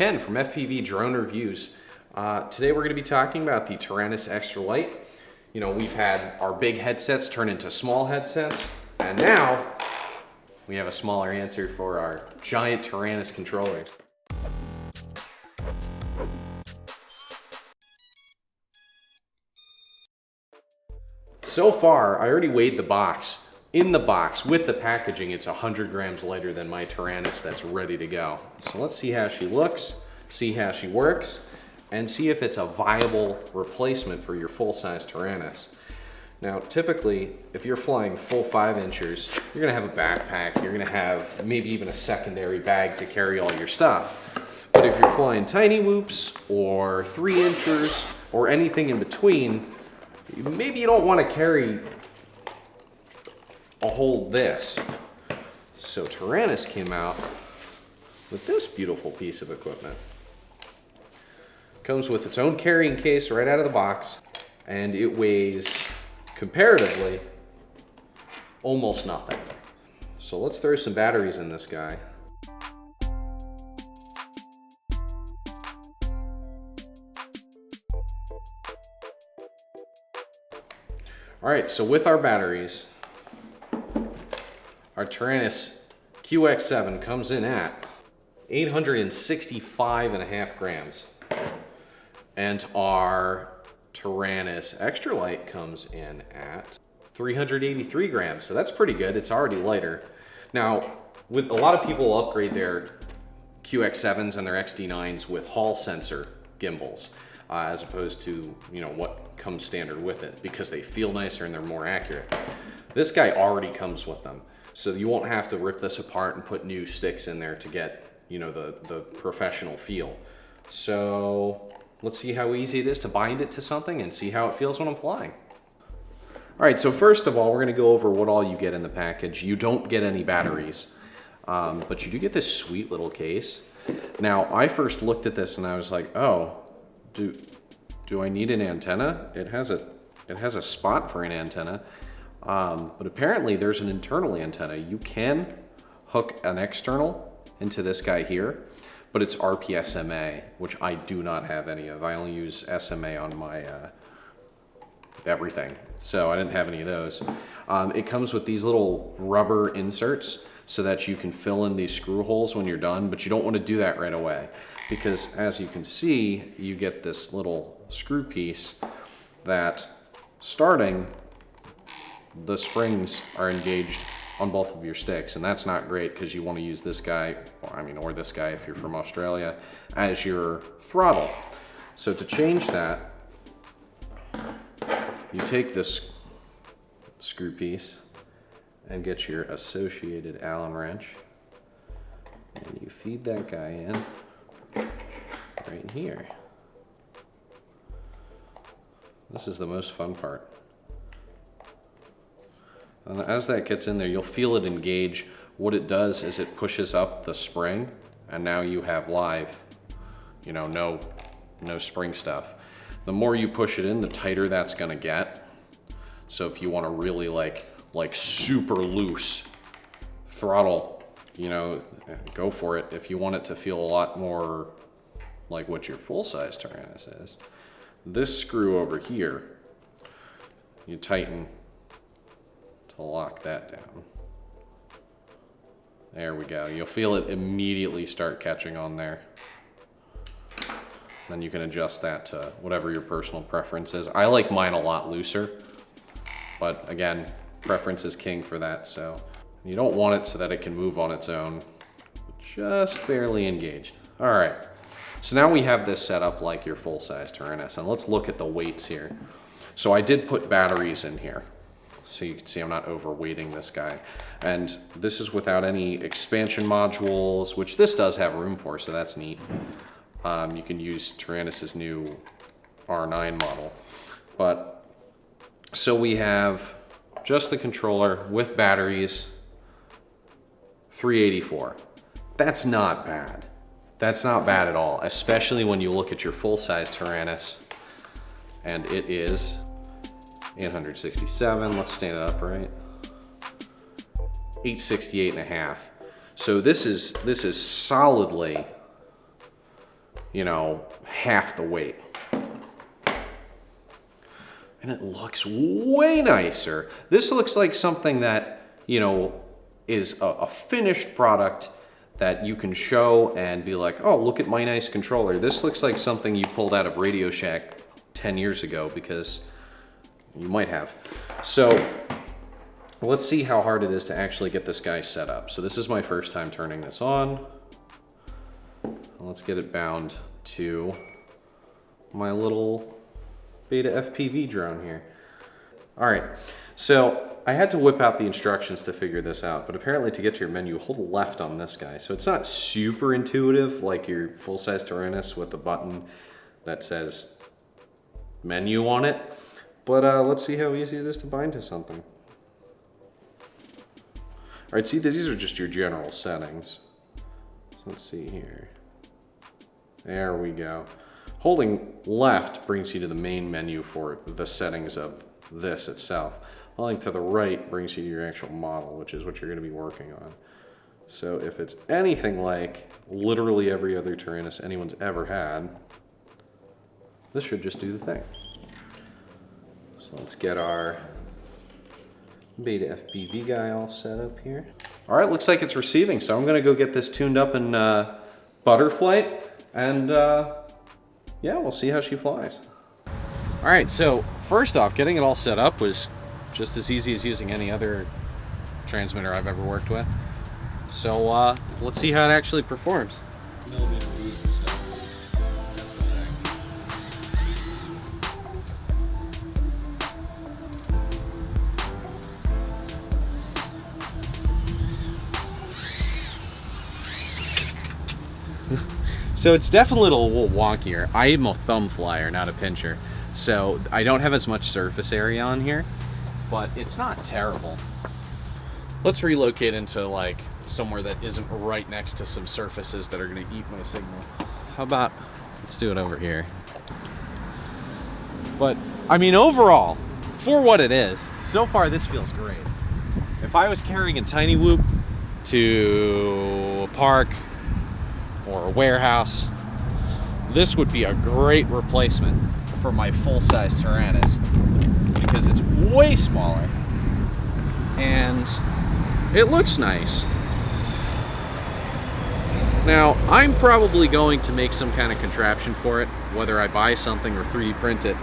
Ken from FPV Drone Reviews. Today we're going to be talking about the Taranis X-Lite. You know, we've had our big headsets turn into small headsets, and now we have a smaller answer for our giant Taranis controllers. So far, I already weighed the box. In the box, with the packaging, it's 100 grams lighter than my Taranis that's ready to go. So let's see how she looks, see how she works, and see if it's a viable replacement for your full-size Taranis. Now, typically, if you're flying full 5-inchers, you're gonna have a backpack, you're gonna have maybe even a secondary bag to carry all your stuff. But if you're flying tiny whoops, or 3-inchers, or anything in between, maybe you don't wanna carry a whole this. So Taranis came out with this beautiful piece of equipment. Comes with its own carrying case right out of the box, and it weighs, comparatively, almost nothing. So let's throw some batteries in this guy. All right, so with our batteries, our Taranis QX7 comes in at 865.5 grams. And our Taranis X-Lite comes in at 383 grams. So that's pretty good. It's already lighter. Now, with a lot of people upgrade their QX7s and their XD9s with Hall sensor gimbals, as opposed to, you know, what comes standard with it, because they feel nicer and they're more accurate. This guy already comes with them. So you won't have to rip this apart and put new sticks in there to get, you know, the professional feel. So let's see how easy it is to bind it to something and see how it feels when I'm flying. All right, so first of all, we're gonna go over what all you get in the package. You don't get any batteries, but you do get this sweet little case. Now, I first looked at this and I was like, oh, do I need an antenna? It has a spot for an antenna. But apparently there's an internal antenna. You can hook an external into this guy here, but it's RPSMA, which I do not have any of. I only use SMA on my everything, so I didn't have any of those. It comes with these little rubber inserts so that you can fill in these screw holes when you're done, but you don't want to do that right away, because as you can see, you get this little screw piece that, starting, the springs are engaged on both of your sticks, and that's not great because you want to use this guy, or this guy if you're from Australia, as your throttle. So to change that, you take this screw piece and get your associated Allen wrench, and you feed that guy in right here. This is the most fun part. And as that gets in there, you'll feel it engage. What it does is it pushes up the spring, and now you have live, you know, no spring stuff. The more you push it in, the tighter that's gonna get. So if you wanna really like super loose throttle, you know, go for it. If you want it to feel a lot more like what your full-size Taranis is, this screw over here, you tighten to lock that down. There we go. You'll feel it immediately start catching on there. Then you can adjust that to whatever your personal preference is. I like mine a lot looser, but again, preference is king for that. So you don't want it so that it can move on its own, just barely engaged. All right, so now we have this set up like your full-size Taranis, and let's look at the weights here. So I did put batteries in here, so you can see I'm not overweighting this guy. And this is without any expansion modules, which this does have room for, so that's neat. You can use Taranis's new R9 model. But, so we have just the controller with batteries, 384. That's not bad. That's not bad at all, especially when you look at your full-size Taranis, and it is 867, let's stand it up right. 868.5. So this is solidly you know, half the weight. And it looks way nicer. This looks like something that, you know, is a finished product that you can show and be like, oh, look at my nice controller. This looks like something you pulled out of Radio Shack 10 years ago, because you might have. So let's see how hard it is to actually get this guy set up. So this is my first time turning this on. Let's get it bound to my little Beta FPV drone here. All right, so I had to whip out the instructions to figure this out, but apparently to get to your menu, hold left on this guy. So it's not super intuitive like your full-size Taranis with a button that says menu on it, but let's see how easy it is to bind to something. All right, see, these are just your general settings. So let's see here. There we go. Holding left brings you to the main menu for the settings of this itself. Holding to the right brings you to your actual model, which is what you're going to be working on. So if it's anything like literally every other Taranis anyone's ever had, this should just do the thing. So let's get our Beta FPV guy all set up here. All right, looks like it's receiving, so I'm going to go get this tuned up in Butterflight, and yeah, we'll see how she flies. All right, so first off, getting it all set up was just as easy as using any other transmitter I've ever worked with. So let's see how it actually performs. So it's definitely a little wonkier. I am a thumb flyer, not a pincher. So I don't have as much surface area on here, but it's not terrible. Let's relocate into like somewhere that isn't right next to some surfaces that are gonna eat my signal. How about, let's do it over here. But I mean, overall, for what it is, so far this feels great. If I was carrying a tiny whoop to a park or a warehouse, this would be a great replacement for my full-size Taranis, because it's way smaller and it looks nice. Now, I'm probably going to make some kind of contraption for it, whether I buy something or 3D print it,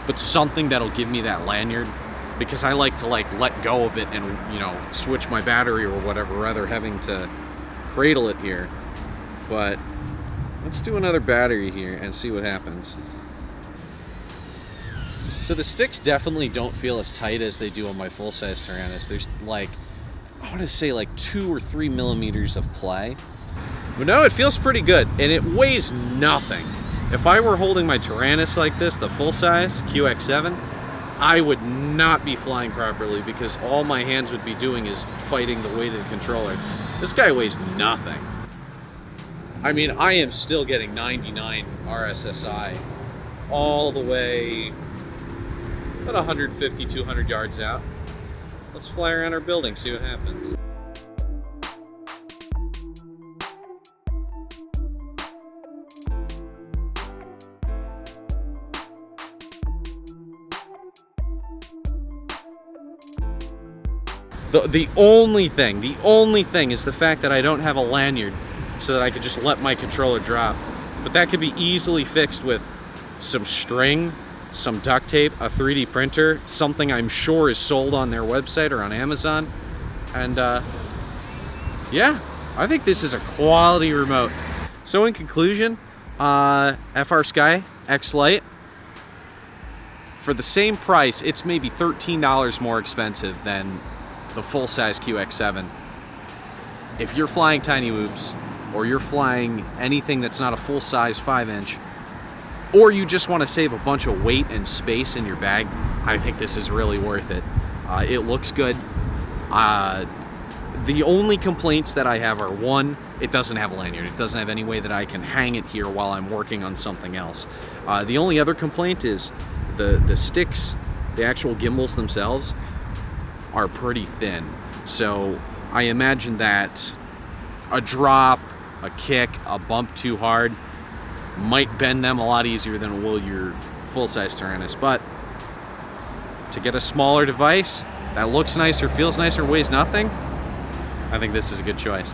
but something that'll give me that lanyard, because I like to let go of it and, you know, switch my battery or whatever, rather having to cradle it here. But let's do another battery here and see what happens. So the sticks definitely don't feel as tight as they do on my full-size Taranis. There's like, I want to say like 2 or 3 millimeters of play. But no, it feels pretty good, and it weighs nothing. If I were holding my Taranis like this, the full-size QX7, I would not be flying properly, because all my hands would be doing is fighting the weight of the controller. This guy weighs nothing. I mean, I am still getting 99 RSSI all the way about 150, 200 yards out. Let's fly around our building, see what happens. The only thing is the fact that I don't have a lanyard so that I could just let my controller drop. But that could be easily fixed with some string, some duct tape, a 3D printer, something I'm sure is sold on their website or on Amazon. And yeah, I think this is a quality remote. So in conclusion, Frsky X-Lite, for the same price, it's maybe $13 more expensive than the full-size QX7. If you're flying tiny whoops, or you're flying anything that's not a full-size 5-inch, or you just want to save a bunch of weight and space in your bag, I think this is really worth it. It looks good. The only complaints that I have are, one, it doesn't have a lanyard. It doesn't have any way that I can hang it here while I'm working on something else. The only other complaint is the sticks, the actual gimbals themselves, are pretty thin. So I imagine that a drop, a kick, a bump too hard, might bend them a lot easier than it will your full-size Taranis. But to get a smaller device that looks nicer, feels nicer, weighs nothing, I think this is a good choice.